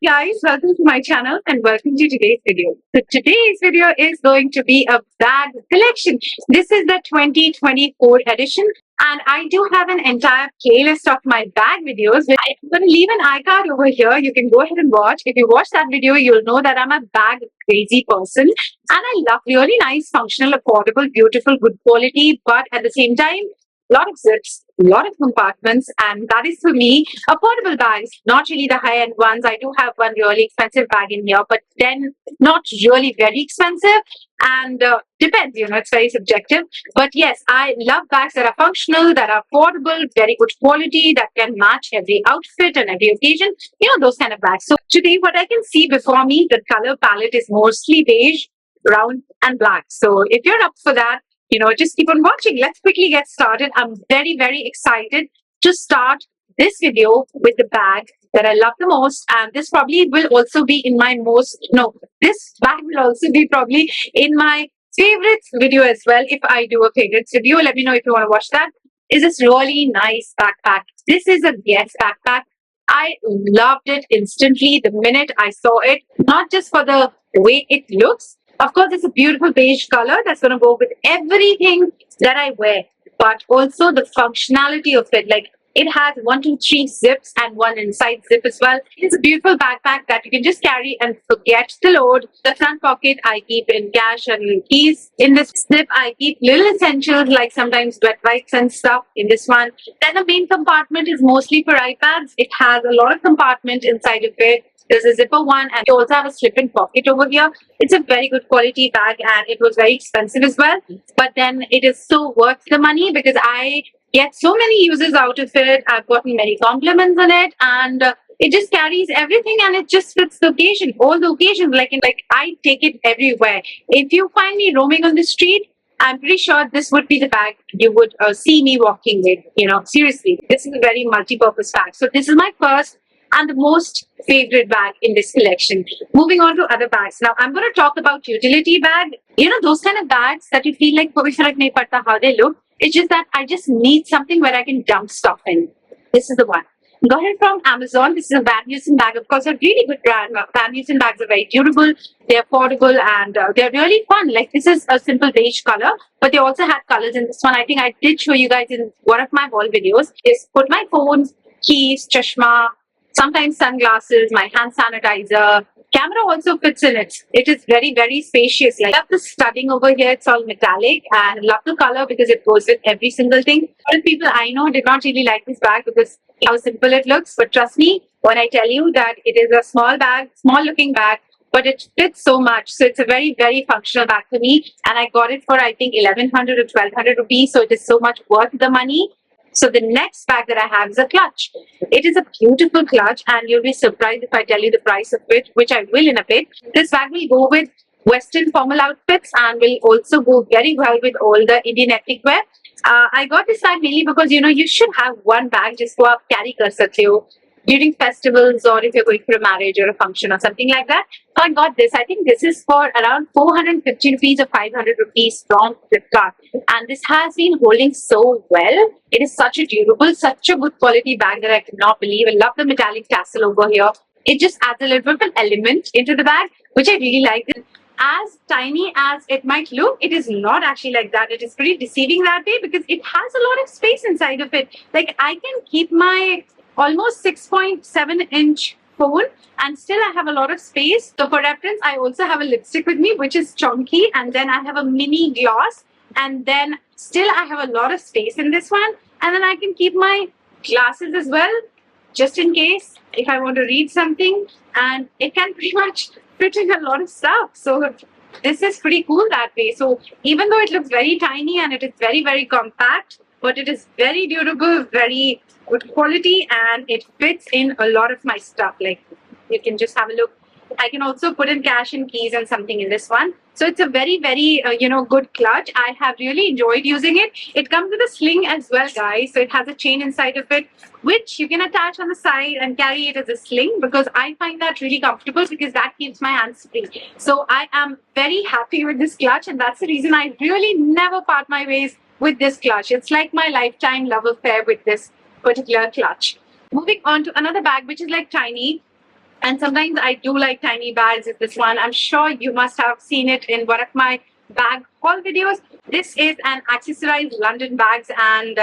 Guys, welcome to my channel and welcome to today's video. So today's video is going to be a bag collection. This is the 2024 edition and I do have an entire playlist of my bag videos. I'm going to leave an iCard over here. You can go ahead and watch. If you watch that video, you'll know that I'm a bag crazy person and I love really nice, functional, affordable, beautiful, good quality, but at the same time, a lot of zips, a lot of compartments, and that is for me affordable bags, not really the high end ones. I do have one really expensive bag in here, but then not really very expensive. And depends, it's very subjective. But yes, I love bags that are functional, that are affordable, very good quality, that can match every outfit and every occasion, those kind of bags. So today, what I can see before me, the color palette is mostly beige, brown, and black. So if you're up for that, just keep on watching. Let's quickly get started. I'm very, very excited to start this video with the bag that I love the most. And this probably will also be in my this bag will also be probably in my favorites video as well. If I do a favorites video, let me know if you want to watch that. Is this really nice backpack? This is a Guess backpack. I loved it instantly the minute I saw it, not just for the way it looks. Of course, it's a beautiful beige color that's going to go with everything that I wear, but also the functionality of it. Like it has 1, 2, 3 zips and one inside zip as well. It's a beautiful backpack that you can just carry and forget to load. The front pocket I keep in cash and keys. In this zip, I keep little essentials like sometimes wet wipes and stuff in this one. Then the main compartment is mostly for iPads. It has a lot of compartment inside of it. There's a zipper one and you also have a slip-in pocket over here. It's a very good quality bag and it was very expensive as well. But then it is so worth the money because I get so many uses out of it. I've gotten many compliments on it and it just carries everything and it just fits the occasion, all the occasions. Like I take it everywhere. If you find me roaming on the street, I'm pretty sure this would be the bag you would see me walking with. Seriously, this is a very multi-purpose bag. So this is my first and the most favorite bag in this collection. Moving on to other bags. Now, I'm going to talk about utility bag. Those kind of bags that you feel like how they look. It's just that I just need something where I can dump stuff in. This is the one. Got it from Amazon. This is a Van Heusen bag. Of course, a really good brand. Van Heusen bags are very durable, they're affordable, and they're really fun. Like this is a simple beige color, but they also had colors in this one. I think I did show you guys in one of my haul videos. Is put my phone, keys, chashma, sometimes sunglasses, my hand sanitizer. Camera also fits in it. It is very, very spacious. I love the studding over here. It's all metallic and love the color because it goes with every single thing. A lot of people I know did not really like this bag because how simple it looks. But trust me when I tell you that it is a small bag, small looking bag, but it fits so much. So it's a very, very functional bag for me. And I got it for I think 1100 or 1200 rupees. So it is so much worth the money. So the next bag that I have is a clutch. It is a beautiful clutch and you'll be surprised if I tell you the price of it, which I will in a bit. This bag will go with Western formal outfits and will also go very well with all the Indian ethnic wear. I got this bag mainly because, you should have one bag just for carry kar sakte ho during festivals or if you're going for a marriage or a function or something like that. So I got this. I think this is for around 450 rupees or 500 rupees from Flipkart. And this has been holding so well. It is such a durable, such a good quality bag that I cannot believe. I love the metallic tassel over here. It just adds a little bit of an element into the bag, which I really like. As tiny as it might look, it is not actually like that. It is pretty deceiving that way because it has a lot of space inside of it. Like I can keep my almost 6.7-inch phone and still I have a lot of space. So for reference, I also have a lipstick with me which is chunky and then I have a mini gloss and then still I have a lot of space in this one and then I can keep my glasses as well just in case if I want to read something and it can pretty much fit in a lot of stuff. So this is pretty cool that way. So even though it looks very tiny and it is very, very compact, but it is very durable, very good quality and it fits in a lot of my stuff. Like you can just have a look. I can also put in cash and keys and something in this one. So it's a very, very, good clutch. I have really enjoyed using it. It comes with a sling as well, guys. So it has a chain inside of it, which you can attach on the side and carry it as a sling because I find that really comfortable because that keeps my hands free. So I am very happy with this clutch and that's the reason I really never part my ways with this clutch. It's like my lifetime love affair with this particular clutch. Moving on to another bag, which is like tiny. And sometimes I do like tiny bags. Is this one? I'm sure you must have seen it in one of my bag haul videos. This is an accessorized London bags and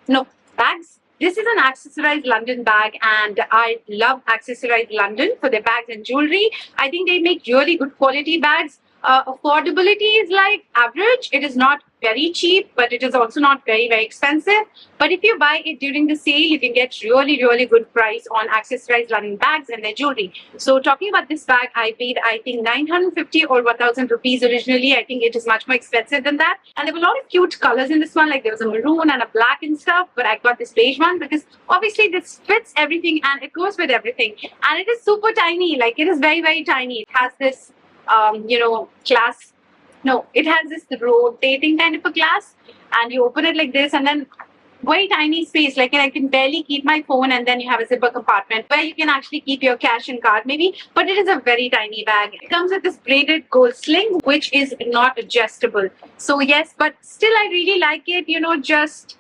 no bags. This is an accessorized London bag, and I love accessorized London for their bags and jewelry. I think they make really good quality bags. Affordability is like average. It is not very cheap, but it is also not very expensive. But if you buy it during the sale, you can get really good price on accessorized London bags and their jewelry. So talking about this bag, I paid I think 950 or 1000 rupees originally. I think it is much more expensive than that. And there were a lot of cute colors in this one, like there was a maroon and a black and stuff. But I got this beige one because obviously this fits everything and it goes with everything. And it is super tiny, like it is very tiny. It has this glass. No, it has this rotating kind of a glass, and you open it like this, and then very tiny space. Like I can barely keep my phone, and then you have a zipper compartment where you can actually keep your cash and card, maybe. But it is a very tiny bag. It comes with this braided gold sling, which is not adjustable. So yes, but still, I really like it. Just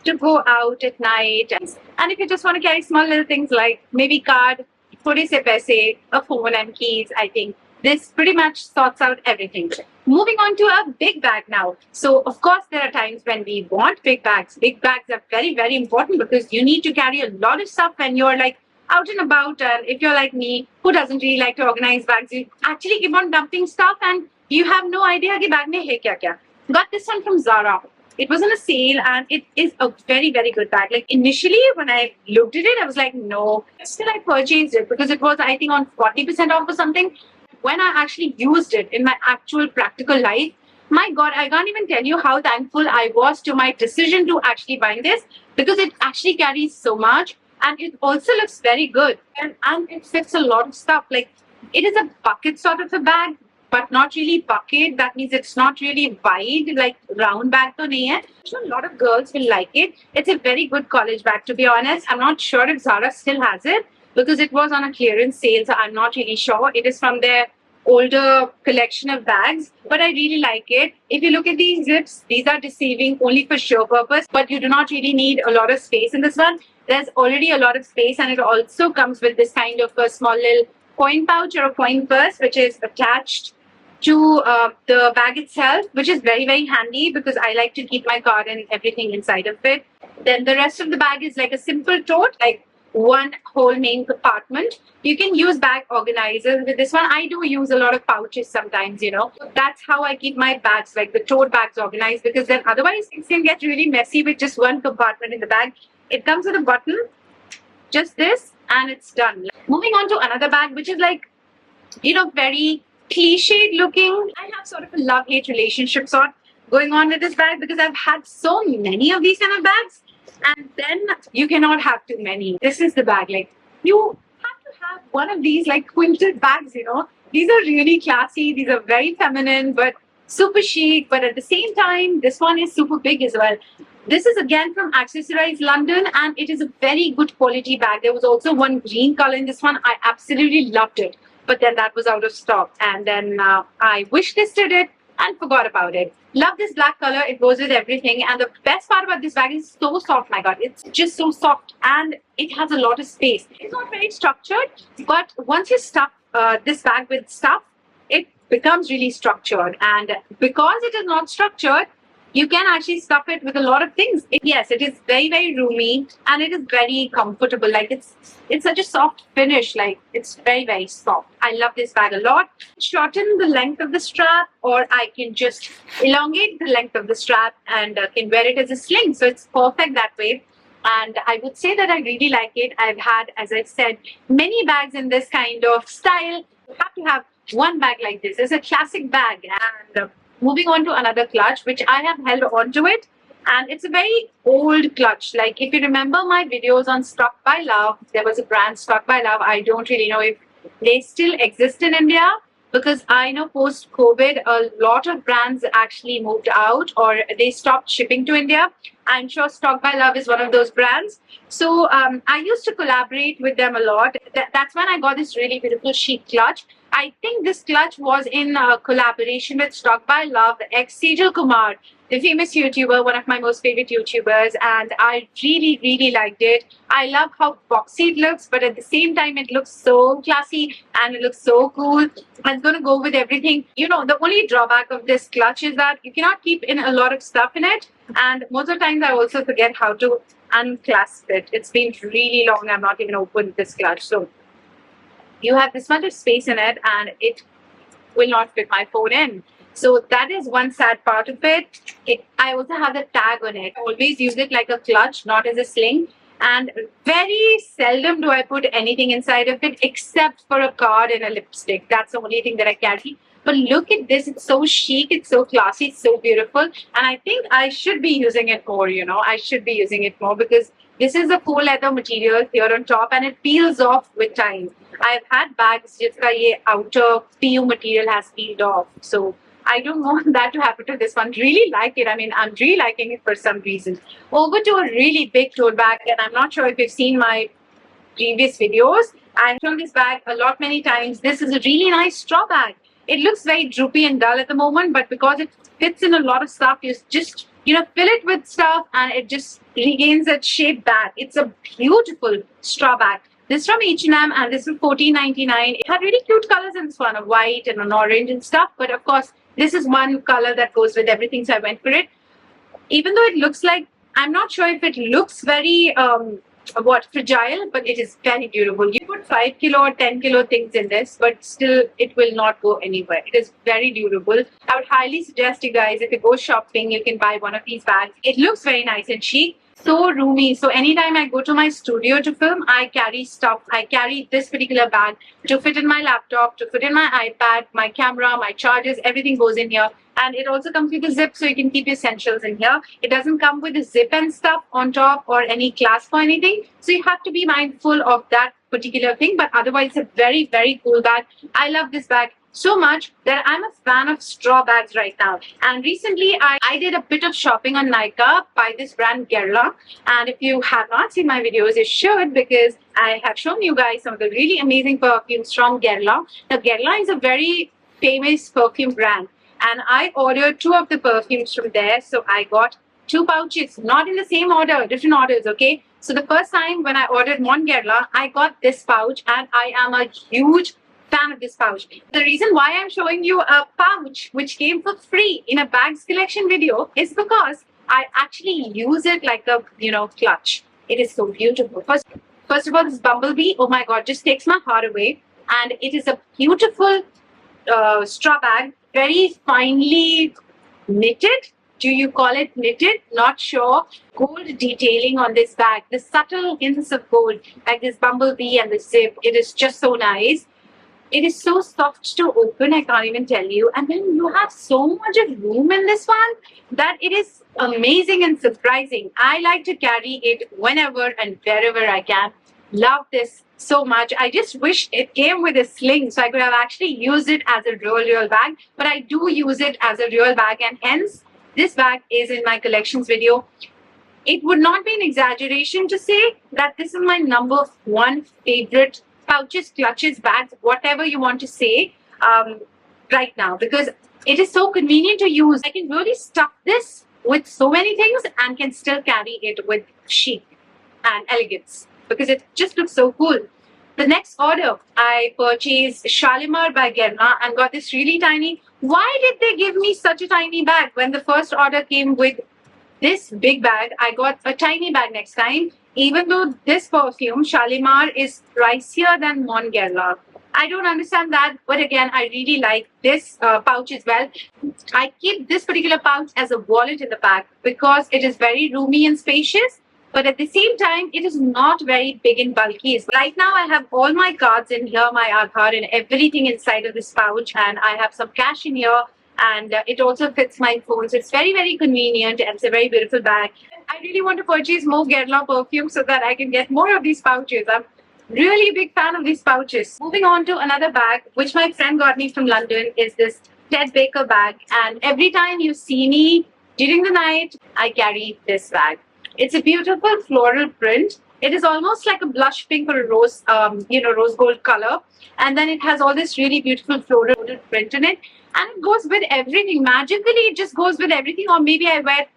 to go out at night, and if you just want to carry small little things like maybe card, thode se paise, a phone, and keys, I think this pretty much sorts out everything. Moving on to a big bag now. So, of course, there are times when we want big bags. Big bags are very important because you need to carry a lot of stuff when you're like out and about. And if you're like me, who doesn't really like to organize bags, you actually keep on dumping stuff and you have no idea कि bag में है क्या क्या. Got this one from Zara. It was on a sale and it is a very good bag. Like initially when I looked at it, I was like, no. Still, I purchased it because it was, I think, on 40% off or something. When I actually used it in my actual practical life, my God, I can't even tell you how thankful I was to my decision to actually buy this, because it actually carries so much and it also looks very good and it fits a lot of stuff. Like it is a bucket sort of a bag, but not really bucket. That means it's not really wide, like round bag to nahi hai. So a lot of girls will like it. It's a very good college bag, to be honest. I'm not sure if Zara still has it, because it was on a clearance sale, so I'm not really sure. It is from their older collection of bags, but I really like it. If you look at these zips, these are deceiving only for show purpose, but you do not really need a lot of space in this one. There's already a lot of space, and it also comes with this kind of a small little coin pouch or a coin purse, which is attached to the bag itself, which is very handy because I like to keep my card and everything inside of it. Then the rest of the bag is like a simple tote, like one whole main compartment. You can use bag organizers with this one. I do use a lot of pouches sometimes, That's how I keep my bags, like the tote bags, organized, because then otherwise things can get really messy with just one compartment in the bag. It comes with a button, just this, and it's done. Moving on to another bag, which is like, very cliched looking. I have sort of a love-hate relationship sort going on with this bag because I've had so many of these kind of bags. And then you cannot have too many. This is the bag. Like you have to have one of these like quilted bags, These are really classy. These are very feminine, but super chic. But at the same time, this one is super big as well. This is again from Accessorized London, and it is a very good quality bag. There was also one green color in this one. I absolutely loved it. But then that was out of stock. And then I wishlisted it and forgot about it. Love this black color. It goes with everything. And the best part about this bag is so soft. My God, it's just so soft. And it has a lot of space. It's not very structured. But once you stuff this bag with stuff, it becomes really structured. And because it is not structured, you can actually stuff it with a lot of things. Yes, it is very roomy and it is very comfortable. Like it's such a soft finish. Like it's very soft. I love this bag a lot. Shorten the length of the strap, or I can just elongate the length of the strap and can wear it as a sling. So it's perfect that way. And I would say that I really like it. I've had, as I said, many bags in this kind of style. You have to have one bag like this. It's a classic bag. And moving on to another clutch, which I have held onto it, and it's a very old clutch. Like if you remember my videos on Struck by Love, there was a brand Struck by Love. I don't really know if they still exist in India, because I know post-COVID, a lot of brands actually moved out or they stopped shipping to India. I'm sure Struck by Love is one of those brands. So I used to collaborate with them a lot. That's when I got this really beautiful chic clutch. I think this clutch was in collaboration with Stock by Love, ex Sejal Kumar, the famous YouTuber, one of my most favorite YouTubers, and I really, really liked it. I love how boxy it looks, but at the same time, it looks so classy and it looks so cool. And it's going to go with everything. You know, the only drawback of this clutch is that you cannot keep in a lot of stuff in it, and most of the times I also forget how to unclasp it. It's been really long. I've not even opened this clutch, so you have this much of space in it and it will not fit my phone in. So that is one sad part of it. I also have the tag on it. I always use it like a clutch, not as a sling. And very seldom do I put anything inside of it except for a card and a lipstick. That's the only thing that I carry. But look at this. It's so chic. It's so classy. It's so beautiful. And I think I should be using it more, you know. I should be using it more because this is a faux leather material here on top and it peels off with time. I've had bags जिसका ये outer PU material has peeled off. So I don't want that to happen to this one. Really like it. I mean, I'm really liking it for some reason. Over to a really big tote bag, and I'm not sure if you've seen my previous videos. I've shown this bag a lot many times. This is a really nice straw bag. It looks very droopy and dull at the moment, but because it fits in a lot of stuff, you just fill it with stuff and it just regains its shape back. It's a beautiful straw bag. This is from H&M and this is $14.99. It had really cute colors in this one, a white and an orange and stuff. But of course, this is one color that goes with everything, so I went for it. Even though it looks like, I'm not sure if it looks very fragile, but it is very durable. You put 5 kilo or 10 kilo things in this, but still it will not go anywhere. It is very durable. I would highly suggest you guys, if you go shopping, you can buy one of these bags. It looks very nice and chic. So roomy. So anytime I go to my studio to film, I carry stuff. I carry this particular bag to fit in my laptop, to fit in my iPad, my camera, my chargers, everything goes in here. And it also comes with a zip, so you can keep your essentials in here. It doesn't come with a zip and stuff on top or any clasp or anything. So you have to be mindful of that particular thing. But otherwise, it's a very, very cool bag. I love this bag so much that I'm a fan of straw bags right now. And recently, I did a bit of shopping on Nykaa by this brand Guerlain. And if you have not seen my videos, you should, because I have shown you guys some of the really amazing perfumes from Guerlain. Now, Guerlain is a very famous perfume brand. And I ordered 2 of the perfumes from there. So I got 2 pouches, not in the same order, different orders, okay? So the first time when I ordered Mon Guerlain, I got this pouch and I am a huge fan of this pouch. The reason why I'm showing you a pouch which came for free in a bags collection video is because I actually use it like a, clutch. It is so beautiful. First of all, this Bumblebee, oh my God, just takes my heart away. And it is a beautiful straw bag, very finely knitted. Do you call it knitted? Not sure. Gold detailing on this bag. The subtle hints of gold, like this Bumblebee and the zip. It is just so nice. It is so soft to open, I can't even tell you. And then you have so much of room in this one that it is amazing and surprising. I like to carry it whenever and wherever I can. Love this so much. I just wish it came with a sling so I could have actually used it as a real bag. But I do use it as a real bag, and hence this bag is in my collections video. It would not be an exaggeration to say that this is my number 1 favorite pouches, clutches, bags, whatever you want to say right now, because it is so convenient to use. I can really stuff this with so many things and can still carry it with chic and elegance because it just looks so cool. The next order, I purchased Shalimar by Guerlain and got this really tiny. Why did they give me such a tiny bag when the first order came with this big bag? I got a tiny bag next time. Even though this perfume, Shalimar, is pricier than Mon Guerlain. I don't understand that, but again, I really like this pouch as well. I keep this particular pouch as a wallet in the bag because it is very roomy and spacious, but at the same time, it is not very big and bulky. Right now, I have all my cards in here, my Aadhaar and everything inside of this pouch, and I have some cash in here, and it also fits my phone. So it's very, very convenient, and it's a very beautiful bag. I really want to purchase more Guerlain perfume so that I can get more of these pouches. I'm really a big fan of these pouches. Moving on to another bag, which my friend got me from London, is this Ted Baker bag. And every time you see me during the night, I carry this bag. It's a beautiful floral print. It is almost like a blush pink or a rose, rose gold color. And then it has all this really beautiful floral print in it. And it goes with everything. Magically, it just goes with everything. Or maybe I wear,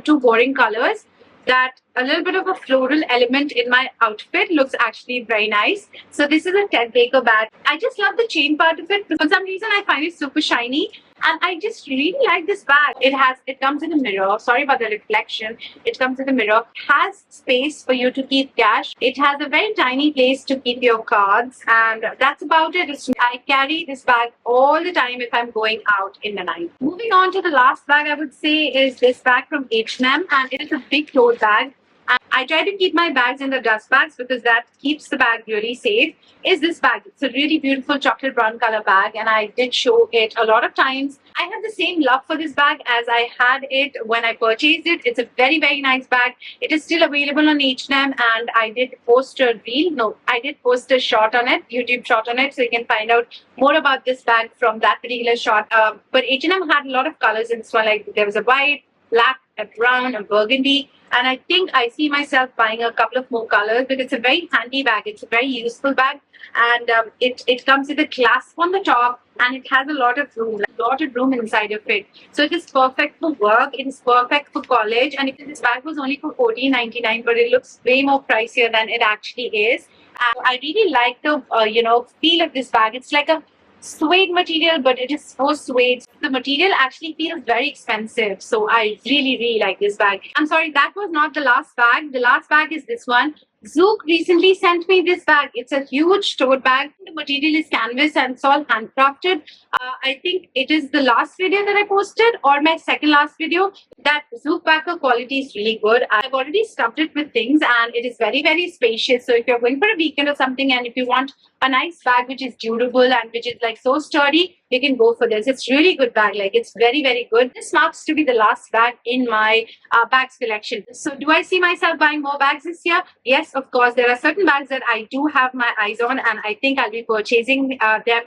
two boring colors, that a little bit of a floral element in my outfit looks actually very nice. So this is a Ted Baker bag. I just love the chain part of it. For some reason, I find it super shiny. And I just really like this bag. It comes in a mirror. Sorry about the reflection. It comes in a mirror. Has space for you to keep cash. It has a very tiny place to keep your cards. And that's about it. I carry this bag all the time if I'm going out in the night. Moving on to the last bag, I would say is this bag from H&M. And it is a big tote bag. I try to keep my bags in the dust bags because that keeps the bag really safe. Is this bag? It's a really beautiful chocolate brown color bag, and I did show it a lot of times. I have the same love for this bag as I had it when I purchased it. It's a very, very nice bag. It is still available on H&M, and I did post a reel. No, I did post a shot on it, YouTube shot on it, so you can find out more about this bag from that particular shot. But H&M had a lot of colors in this one. Like there was a white, black, a brown, a burgundy. And I think I see myself buying a couple of more colors because it's a very handy bag. It's a very useful bag. And it comes with a clasp on the top, and it has a lot of room inside of it. So it is perfect for work. It is perfect for college. And this bag was only for $14.99, but it looks way more pricier than it actually is. And I really like the feel of this bag. It's like a suede material, but it is so suede. The material actually feels very expensive. So I really, really like this bag. I'm sorry, that was not the last bag. The last bag is this one. Zook recently sent me this bag. It's a huge tote bag. The material is canvas and it's all handcrafted. I think it is the last video that I posted or my second last video. That Zook bag quality is really good. I've already stuffed it with things and it is very, very spacious. So if you're going for a weekend or something and if you want a nice bag which is durable and which is like so sturdy, you can go for this. It's really good bag. Like it's very, very good. This marks to be the last bag in my bags collection. So do I see myself buying more bags this year? Yes, of course. There are certain bags that I do have my eyes on and I think I'll be purchasing them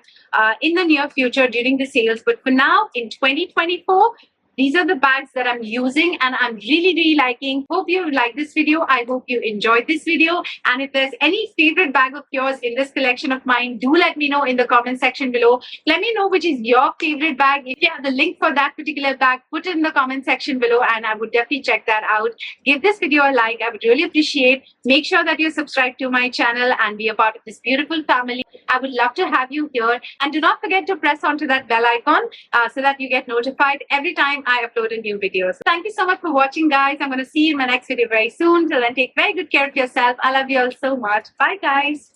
in the near future during the sales. But for now, in 2024, these are the bags that I'm using and I'm really, really liking. Hope you like this video. I hope you enjoyed this video. And if there's any favorite bag of yours in this collection of mine, do let me know in the comment section below. Let me know which is your favorite bag. If you have the link for that particular bag, put it in the comment section below and I would definitely check that out. Give this video a like. I would really appreciate. Make sure that you subscribe to my channel and be a part of this beautiful family. I would love to have you here. And do not forget to press onto that bell icon so that you get notified every time I upload a new video. So thank you so much for watching, guys. I'm going to see you in my next video very soon. Till then, take very good care of yourself. I love you all so much. Bye, guys.